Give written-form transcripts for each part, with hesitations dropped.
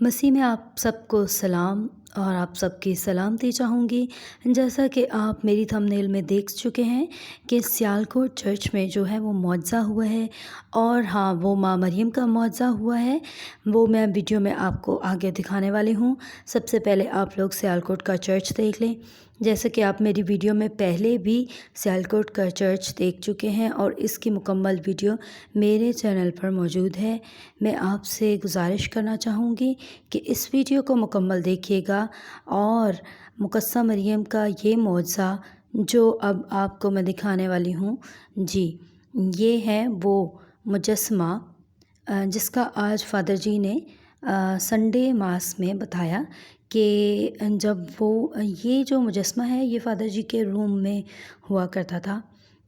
مسیح میں آپ سب کو سلام اور آپ سب کی سلامتی چاہوں گی۔ جیسا کہ آپ میری تھمبنیل میں دیکھ چکے ہیں کہ سیالکوٹ چرچ میں جو ہے وہ معجزہ ہوا ہے، اور ہاں وہ ماں مریم کا معجزہ ہوا ہے، وہ میں ویڈیو میں آپ کو آگے دکھانے والی ہوں۔ سب سے پہلے آپ لوگ سیالکوٹ کا چرچ دیکھ لیں، جیسے کہ آپ میری ویڈیو میں پہلے بھی سیالکوٹ کا چرچ دیکھ چکے ہیں اور اس کی مکمل ویڈیو میرے چینل پر موجود ہے۔ میں آپ سے گزارش کرنا چاہوں گی کہ اس ویڈیو کو مکمل دیکھیے گا، اور مقدسہ مریم کا یہ معجزہ جو اب آپ کو میں دکھانے والی ہوں، جی یہ ہے وہ مجسمہ جس کا آج فادر جی نے سنڈے ماس میں بتایا کہ جب وہ یہ جو مجسمہ ہے یہ فادر جی کے روم میں ہوا کرتا تھا،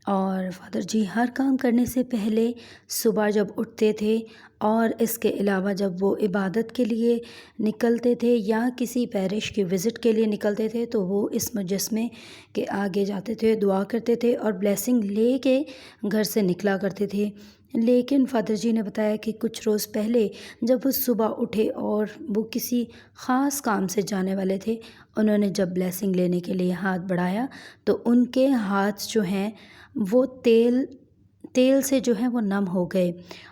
اور فادر جی ہر کام کرنے سے پہلے صبح جب اٹھتے تھے اور اس کے علاوہ جب وہ عبادت کے لیے نکلتے تھے یا کسی پیرش کی وزٹ کے لیے نکلتے تھے تو وہ اس مجسمے کے آگے جاتے تھے، دعا کرتے تھے اور بلیسنگ لے کے گھر سے نکلا کرتے تھے۔ لیکن فادر جی نے بتایا کہ کچھ روز پہلے جب وہ صبح اٹھے اور وہ کسی خاص کام سے جانے والے تھے، انہوں نے جب بلیسنگ لینے کے لیے ہاتھ بڑھایا تو ان کے ہاتھ جو ہیں وہ تیل سے جو ہے وہ نم ہو گئے،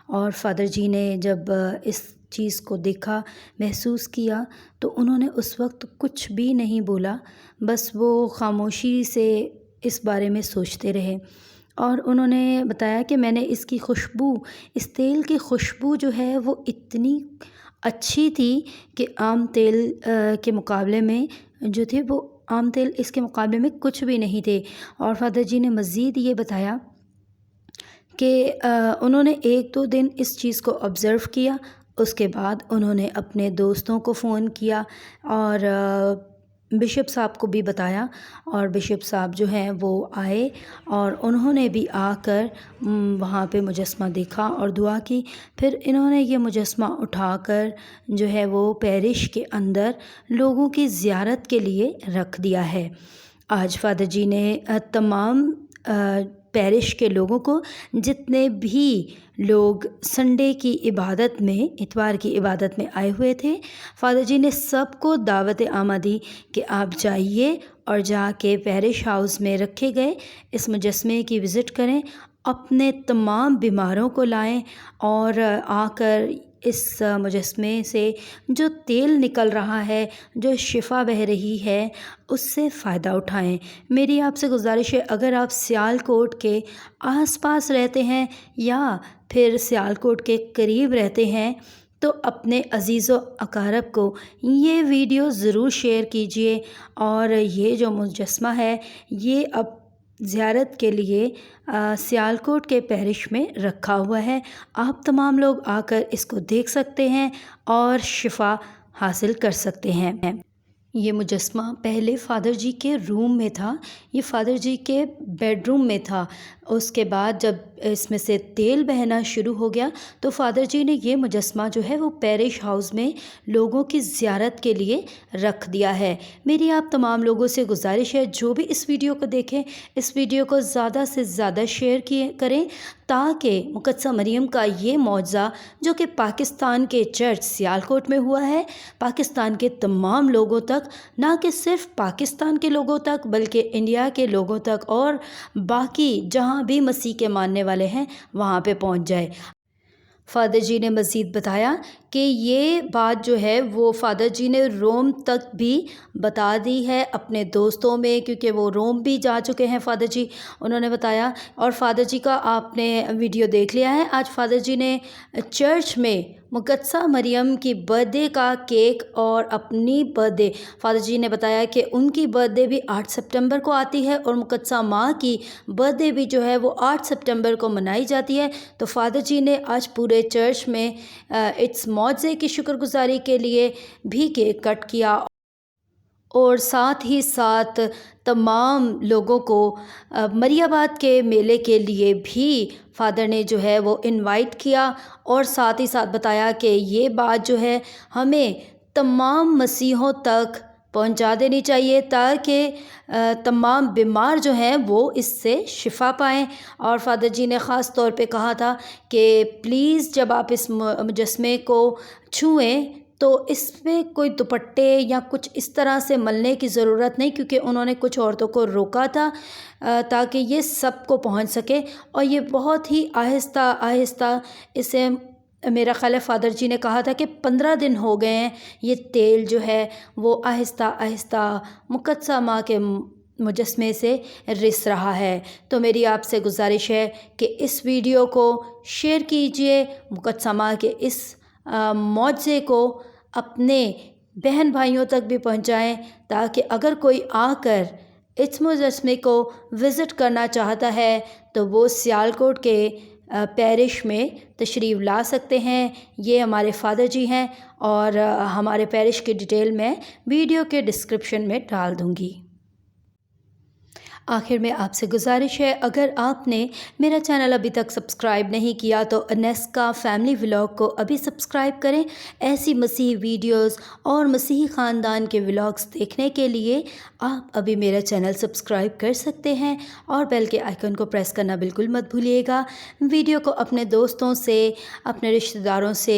اور فادر جی نے جب اس چیز کو دیکھا، محسوس کیا، تو انہوں نے اس وقت کچھ بھی نہیں بولا، بس وہ خاموشی سے اس بارے میں سوچتے رہے، اور انہوں نے بتایا کہ میں نے اس کی خوشبو، اس تیل کی خوشبو جو ہے وہ اتنی اچھی تھی کہ عام تیل کے مقابلے میں جو تھے وہ عام تیل اس کے مقابلے میں کچھ بھی نہیں تھے۔ اور فادر جی نے مزید یہ بتایا کہ انہوں نے 1-2 دن اس چیز کو آبزرو کیا، اس کے بعد انہوں نے اپنے دوستوں کو فون کیا اور بشپ صاحب کو بھی بتایا، اور بشپ صاحب جو ہیں وہ آئے اور انہوں نے بھی آ کر وہاں پہ مجسمہ دیکھا اور دعا کی۔ پھر انہوں نے یہ مجسمہ اٹھا کر جو ہے وہ پیرش کے اندر لوگوں کی زیارت کے لیے رکھ دیا ہے۔ آج فادر جی نے تمام پیرش کے لوگوں کو، جتنے بھی لوگ سنڈے کی عبادت میں، اتوار کی عبادت میں آئے ہوئے تھے، فادر جی نے سب کو دعوت عامہ دی کہ آپ جائیے اور جا کے پیرش ہاؤس میں رکھے گئے اس مجسمے کی وزٹ کریں، اپنے تمام بیماروں کو لائیں اور آ کر اس مجسمے سے جو تیل نکل رہا ہے، جو شفا بہہ رہی ہے، اس سے فائدہ اٹھائیں۔ میری آپ سے گزارش ہے، اگر آپ سیالکوٹ کے آس پاس رہتے ہیں یا پھر سیالکوٹ کے قریب رہتے ہیں تو اپنے عزیز و اقارب کو یہ ویڈیو ضرور شیئر کیجیے، اور یہ جو مجسمہ ہے یہ اب زیارت کے لیے سیالکوٹ کے پیرش میں رکھا ہوا ہے۔ آپ تمام لوگ آ کر اس کو دیکھ سکتے ہیں اور شفا حاصل کر سکتے ہیں۔ یہ مجسمہ پہلے فادر جی کے روم میں تھا، یہ فادر جی کے بیڈ روم میں تھا، اس کے بعد جب اس میں سے تیل بہنا شروع ہو گیا تو فادر جی نے یہ مجسمہ جو ہے وہ پیرش ہاؤس میں لوگوں کی زیارت کے لیے رکھ دیا ہے۔ میری آپ تمام لوگوں سے گزارش ہے، جو بھی اس ویڈیو کو دیکھیں، اس ویڈیو کو زیادہ سے زیادہ شیئر کریں تاکہ مقدسہ مریم کا یہ معجزہ جو کہ پاکستان کے چرچ سیالکوٹ میں ہوا ہے، پاکستان کے تمام لوگوں تک، نہ کہ صرف پاکستان کے لوگوں تک بلکہ انڈیا کے لوگوں تک اور باقی جہاں بھی مسیح کے ماننے والے ہیں وہاں پہ پہنچ جائے۔ فادر جی نے مزید بتایا کہ یہ بات جو ہے وہ فادر جی نے روم تک بھی بتا دی ہے اپنے دوستوں میں، کیونکہ وہ روم بھی جا چکے ہیں فادر جی، انہوں نے بتایا۔ اور فادر جی کا آپ نے ویڈیو دیکھ لیا ہے، آج فادر جی نے چرچ میں مقدسہ مریم کی برتھ ڈے کا کیک اور اپنی برتھ ڈے، فادر جی نے بتایا کہ ان کی برتھ ڈے بھی 8 سپٹمبر کو آتی ہے اور مقدسہ ماں کی برتھ ڈے بھی جو ہے وہ 8 سپٹمبر کو منائی جاتی ہے، تو فادر جی نے آج پورے چرچ میں اس معجزے کی شکر گزاری کے لیے بھی کیک کٹ کیا، اور ساتھ ہی ساتھ تمام لوگوں کو مریاباد کے میلے کے لیے بھی فادر نے جو ہے وہ انوائٹ کیا، اور ساتھ ہی ساتھ بتایا کہ یہ بات جو ہے ہمیں تمام مسیحوں تک پہنچا دینی چاہیے تاکہ تمام بیمار جو ہیں وہ اس سے شفا پائیں۔ اور فادر جی نے خاص طور پہ کہا تھا کہ پلیز جب آپ اس مجسمے کو چھوئیں تو اس میں کوئی دوپٹے یا کچھ اس طرح سے ملنے کی ضرورت نہیں، کیونکہ انہوں نے کچھ عورتوں کو روکا تھا تاکہ یہ سب کو پہنچ سکے، اور یہ بہت ہی آہستہ آہستہ اسے، میرا خیال ہے فادر جی نے کہا تھا کہ 15 دن ہو گئے ہیں، یہ تیل جو ہے وہ آہستہ آہستہ مقدسہ ماں کے مجسمے سے رس رہا ہے۔ تو میری آپ سے گزارش ہے کہ اس ویڈیو کو شیئر کیجئے، مقدسہ ماں کے اس معجزے کو اپنے بہن بھائیوں تک بھی پہنچائیں، تاکہ اگر کوئی آ کر اس مجسمے کو وزٹ کرنا چاہتا ہے تو وہ سیالکوٹ کے پیرش میں تشریف لا سکتے ہیں۔ یہ ہمارے فادر جی ہیں، اور ہمارے پیرش کی ڈیٹیل میں ویڈیو کے ڈسکرپشن میں ڈال دوں گی۔ آخر میں آپ سے گزارش ہے، اگر آپ نے میرا چینل ابھی تک سبسکرائب نہیں کیا تو انیسکا فیملی ولاگ کو ابھی سبسکرائب کریں۔ ایسی مسیحی ویڈیوز اور مسیحی خاندان کے ولاگز دیکھنے کے لیے آپ ابھی میرا چینل سبسکرائب کر سکتے ہیں، اور بیل کے آئیکن کو پریس کرنا بالکل مت بھولیے گا۔ ویڈیو کو اپنے دوستوں سے، اپنے رشتہ داروں سے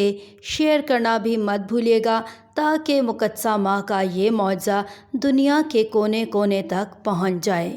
شیئر کرنا بھی مت بھولیے گا، تاکہ مقدسہ ماں کا یہ معجزہ دنیا کے کونے کونے تک پہنچ جائے۔